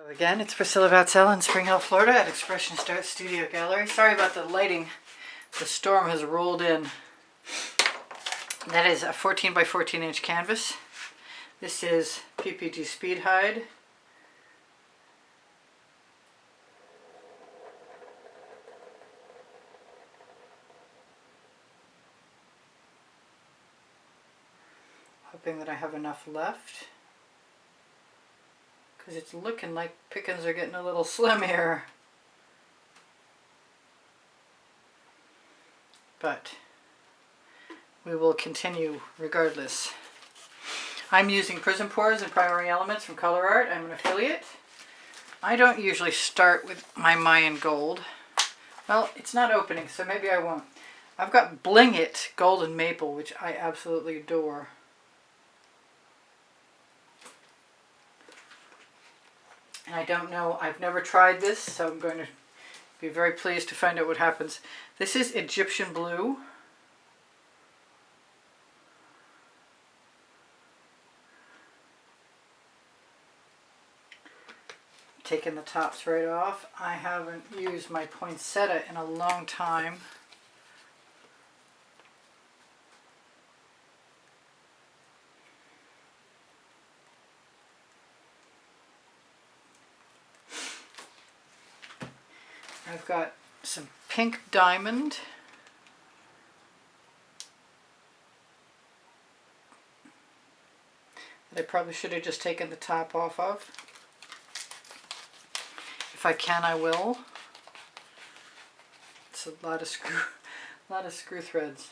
Again, it's Priscilla Batzell in Spring Hill, Florida at Expressionist Art Studio Gallery. Sorry about the lighting. The storm has rolled in. That is a 14 by 14 inch canvas. This is PPG Speed Hide. Hoping that I have enough left, because it's looking like pickings are getting a little slim here. But we will continue regardless. I'm using Prizm Pours and Primary Elements from Colour Arte. I'm an affiliate. I don't usually start with my Mayan gold. Well, it's not opening, so maybe I won't. I've got Bling It Golden Maple, which I absolutely adore. And I don't know, I've never tried this, so I'm going to be very pleased to find out what happens. This is Egyptian Blue. Taking the tops right off. I haven't used my poinsettia in a long time. I've got some pink diamond. That I probably should have just taken the top off of. If I can, I will. It's a lot of screw threads.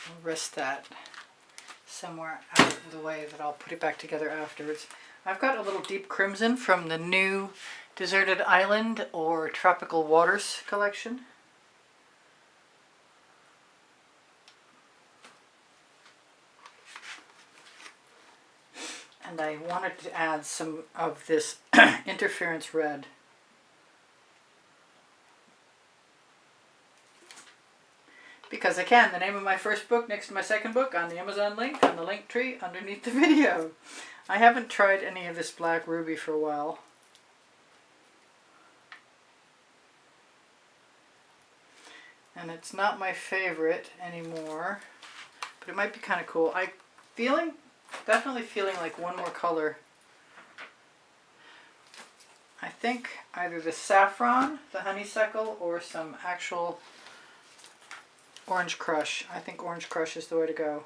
I'll rest that somewhere out of the way that I'll put it back together afterwards. I've got a little deep crimson from the new Deserted Island or Tropical Waters collection. And I wanted to add some of this interference red. Because I can. The name of my first book next to my second book on the Amazon link on the link tree underneath the video. I haven't tried any of this black ruby for a while. And it's not my favorite anymore, but it might be kind of cool. Definitely feeling like one more color. I think either the saffron, the honeysuckle, or some actual Orange Crush. I think Orange Crush is the way to go.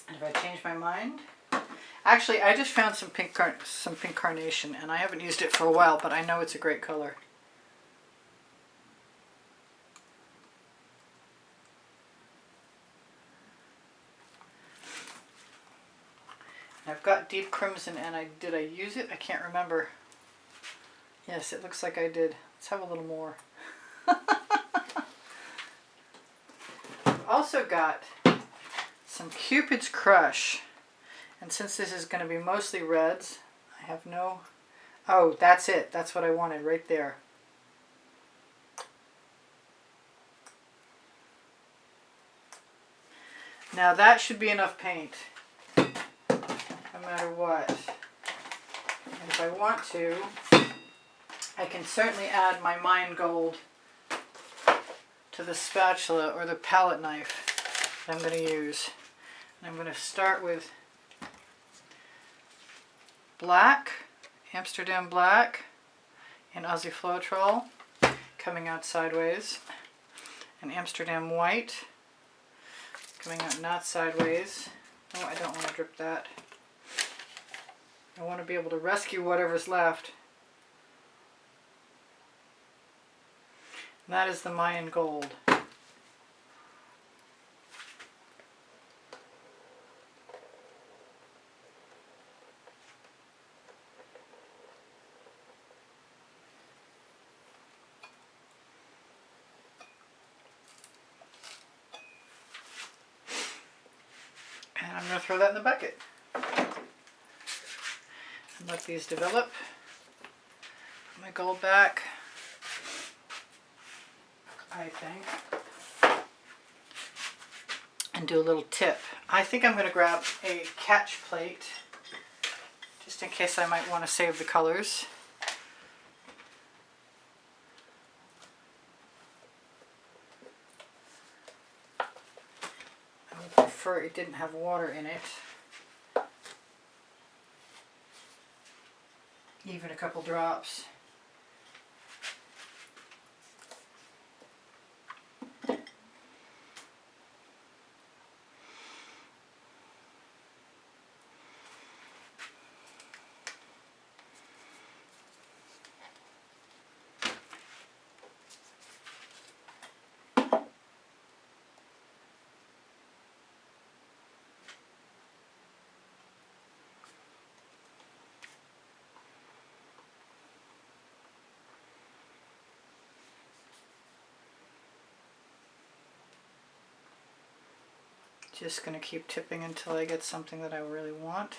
And if I change my mind, actually I just found some pink carnation, and I haven't used it for a while, but I know it's a great color. I've got deep crimson, and did I use it? I can't remember. Yes, it looks like I did. Let's have a little more. I've also got some Cupids Crush, and since this is going to be mostly reds, I have no... Oh, that's it. That's what I wanted right there. Now that should be enough paint. No matter what. And if I want to, I can certainly add my Mayan gold to the spatula or the palette knife that I'm going to use. And I'm going to start with black, Amsterdam black, and Aussie Floetrol coming out sideways, and Amsterdam white coming out not sideways. Oh, I don't want to drip that. I want to be able to rescue whatever's left. And that is the Mayan gold. And I'm going to throw that in the bucket. And let these develop. Put my gold back, I think, and do a little tip. I think I'm going to grab a catch plate just in case I might want to save the colors. I would prefer it didn't have water in it. Even a couple drops. Just going to keep tipping until I get something that I really want.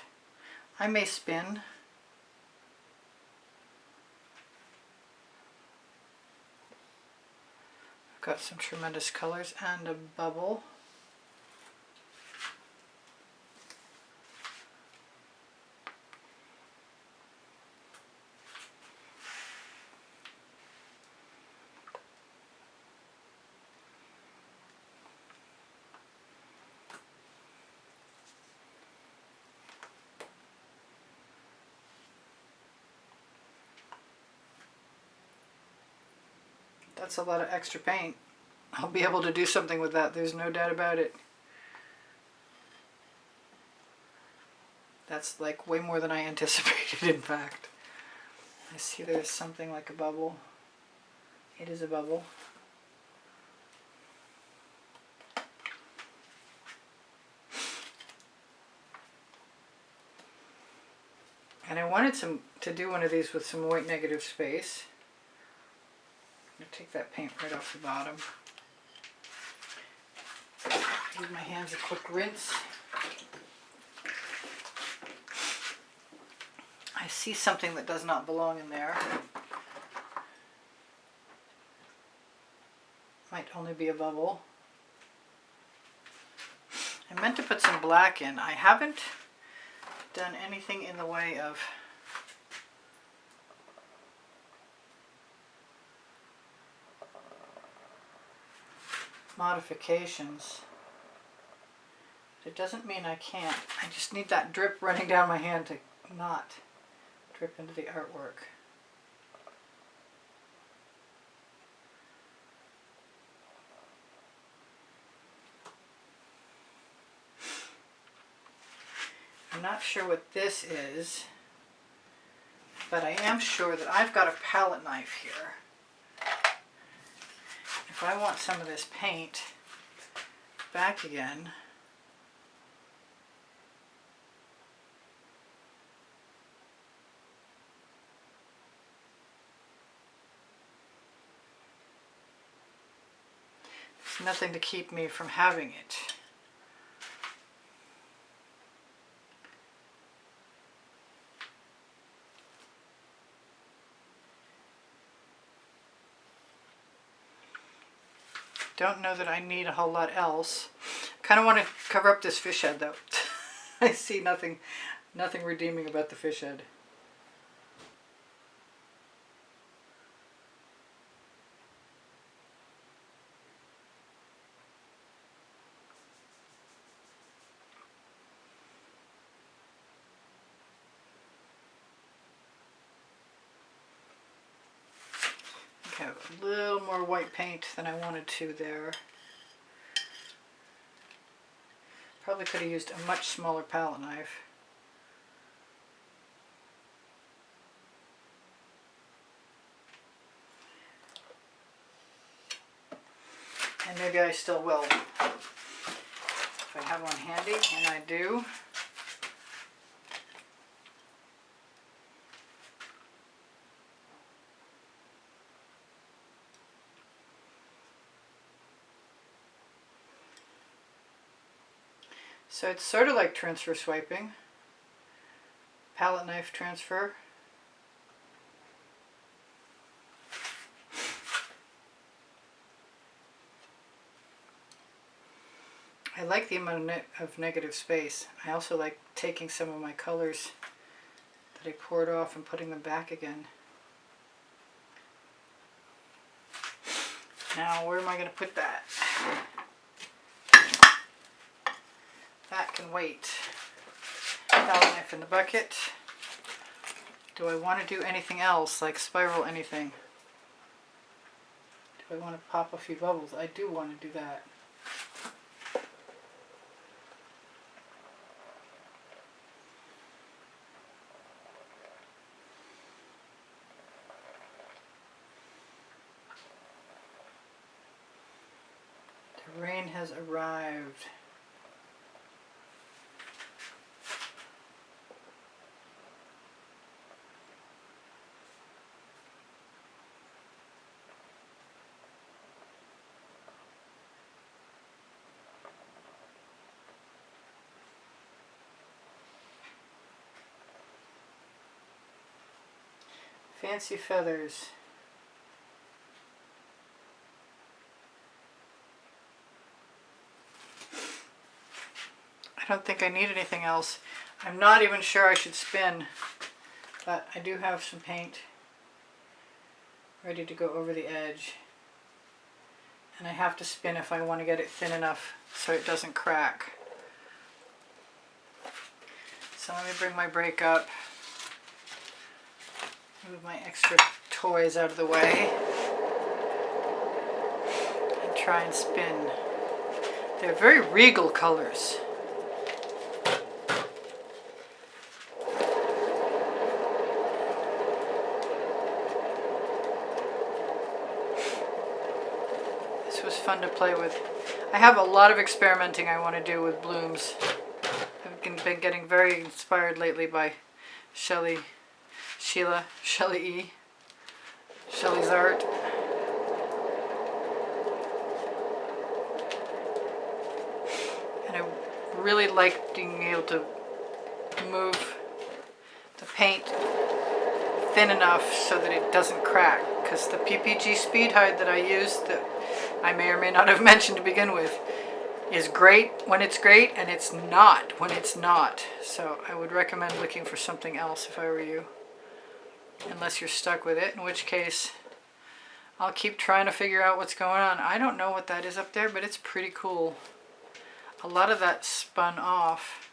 I may spin. I've got some tremendous colors and a bubble. That's a lot of extra paint. I'll be able to do something with that, there's no doubt about it. That's like way more than I anticipated, in fact. I see there's something like a bubble. It is a bubble. And I wanted to do one of these with some white negative space. I'm going to take that paint right off the bottom. Give my hands a quick rinse. I see something that does not belong in there. Might only be a bubble. I meant to put some black in. I haven't done anything in the way of modifications. It doesn't mean I can't. I just need that drip running down my hand to not drip into the artwork. I'm not sure what this is, but I am sure that I've got a palette knife here. If I want some of this paint back again, there's nothing to keep me from having it. Don't know that I need a whole lot else. Kind of want to cover up this fish head though. I see nothing redeeming about the fish head. Okay, a little more white paint than I wanted to there. Probably could have used a much smaller palette knife. And maybe I still will. If I have one handy, and I do. So it's sort of like transfer swiping. palette knife transfer. I like the amount of negative space. I also like taking some of my colors that I poured off and putting them back again. Now, where am I going to put that? That can wait. Palette knife in the bucket. Do I want to do anything else, like spiral anything? Do I want to pop a few bubbles? I do want to do that. The rain has arrived. Fancy feathers. I don't think I need anything else. I'm not even sure I should spin, but I do have some paint ready to go over the edge. And I have to spin if I want to get it thin enough so it doesn't crack. So let me bring my brake up. Move my extra toys out of the way. And try and spin. They're very regal colors. This was fun to play with. I have a lot of experimenting I want to do with blooms. I've been getting very inspired lately by Shelley's art. And I really like being able to move the paint thin enough so that it doesn't crack, because the PPG speed hide that I use, that I may or may not have mentioned to begin with, is great when it's great and it's not when it's not. So I would recommend looking for something else if I were you. Unless you're stuck with it, in which case I'll keep trying to figure out what's going on. I don't know what that is up there, but it's pretty cool. A lot of that spun off.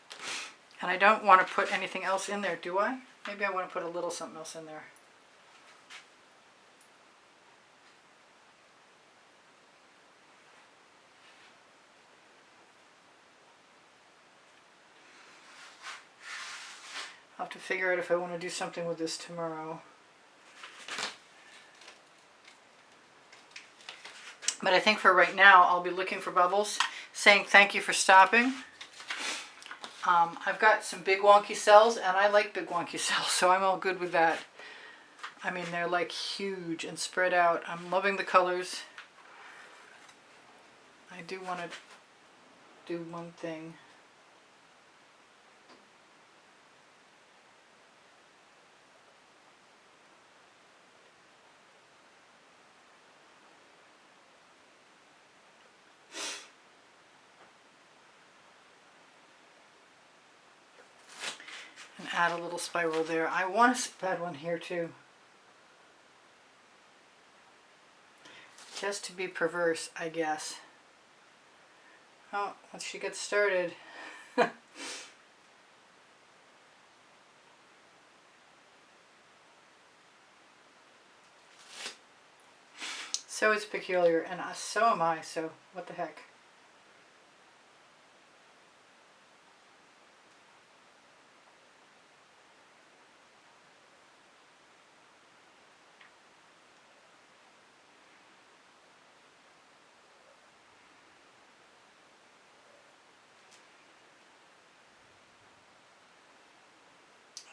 And I don't want to put anything else in there, do I? Maybe I want to put a little something else in there. I'll have to figure out if I want to do something with this tomorrow. But I think for right now, I'll be looking for bubbles, saying thank you for stopping. I've got some big wonky cells, and I like big wonky cells, so I'm all good with that. I mean, they're like huge and spread out. I'm loving the colors. I do want to do one thing. And add a little spiral there. I want to add one here too. Just to be perverse, I guess. Oh, once she gets started. So it's peculiar, and so am I, so what the heck.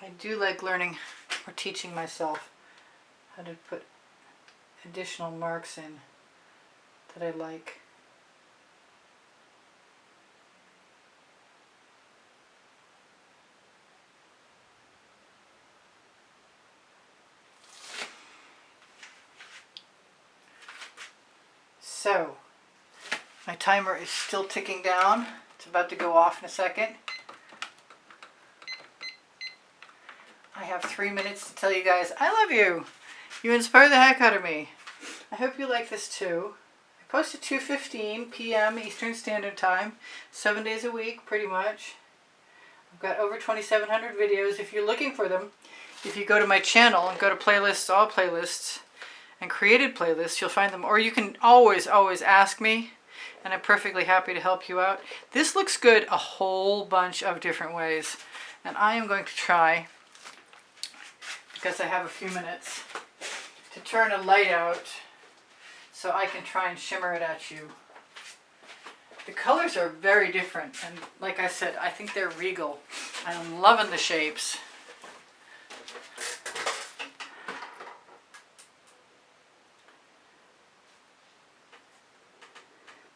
I do like learning or teaching myself how to put additional marks in that I like. So, my timer is still ticking down. It's about to go off in a second. I have 3 minutes to tell you guys, I love you. You inspire the heck out of me. I hope you like this too. I post at 2:15 p.m. Eastern Standard Time, 7 days a week, pretty much. I've got over 2,700 videos. If you're looking for them, if you go to my channel and go to playlists, all playlists, and created playlists, you'll find them. Or you can always ask me, and I'm perfectly happy to help you out. This looks good a whole bunch of different ways, and I am going to try, because I have a few minutes, to turn a light out so I can try and shimmer it at you. The colors are very different, and like I said, I think they're regal. I'm loving the shapes.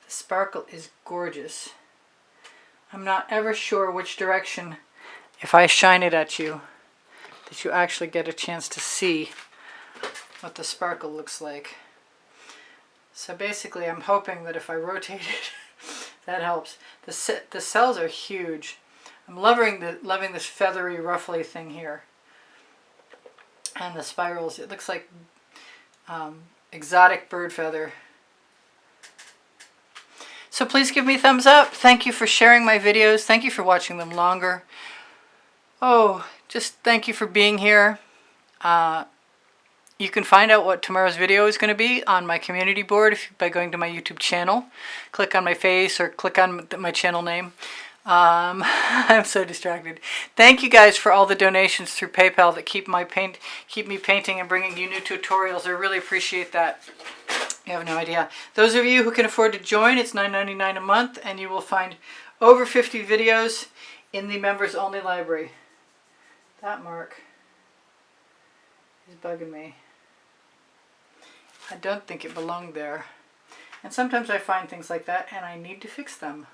The sparkle is gorgeous. I'm not ever sure which direction, if I shine it at you, that you actually get a chance to see what the sparkle looks like. So basically I'm hoping that if I rotate it, that helps. The cells are huge. I'm loving this feathery, ruffly thing here. And the spirals, it looks like exotic bird feather. So please give me a thumbs up. Thank you for sharing my videos. Thank you for watching them longer. Oh, just thank you for being here. You can find out what tomorrow's video is going to be on my community board by going to my YouTube channel. Click on my face or click on my channel name. I'm so distracted. Thank you guys for all the donations through PayPal that keep me painting and bringing you new tutorials. I really appreciate that. You have no idea. Those of you who can afford to join, it's $9.99 a month, and you will find over 50 videos in the members only library. That mark is bugging me. I don't think it belonged there. And sometimes I find things like that and I need to fix them.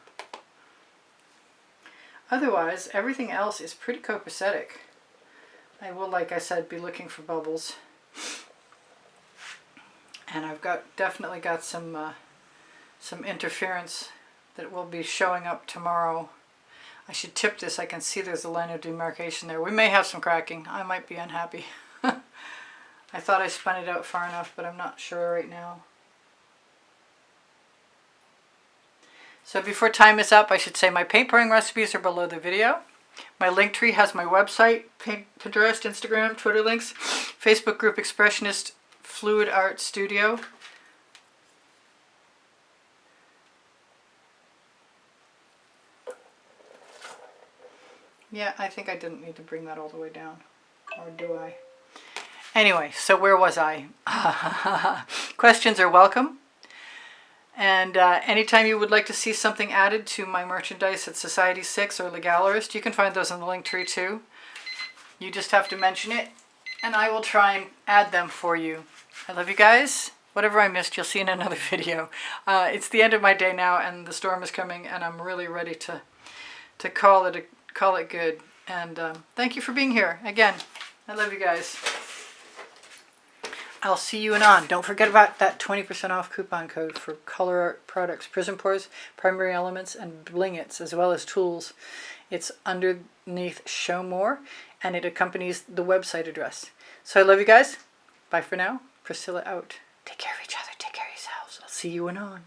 Otherwise, everything else is pretty copacetic. I will, like I said, be looking for bubbles. And I've definitely got some interference that will be showing up tomorrow. I should tip this. I can see there's a line of demarcation there. We may have some cracking. I might be unhappy. I thought I spun it out far enough, but I'm not sure right now. So before time is up, I should say my paint pouring recipes are below the video. My link tree has my website, Pinterest, Instagram, Twitter links, Facebook group Expressionist Fluid Art Studio. Yeah, I think I didn't need to bring that all the way down. Or do I? Anyway, so where was I? Questions are welcome. And anytime you would like to see something added to my merchandise at Society 6 or Legalist, you can find those on the link tree too. You just have to mention it, and I will try and add them for you. I love you guys. Whatever I missed, you'll see in another video. It's the end of my day now, and the storm is coming, and I'm really ready to call it good. And thank you for being here. Again, I love you guys. I'll see you anon. Don't forget about that 20% off coupon code for Colour Arte products, Prizm Pours, Primary Elements, and Blingits, as well as tools. It's underneath Show More, and it accompanies the website address. So I love you guys. Bye for now. Priscilla out. Take care of each other. Take care of yourselves. I'll see you anon.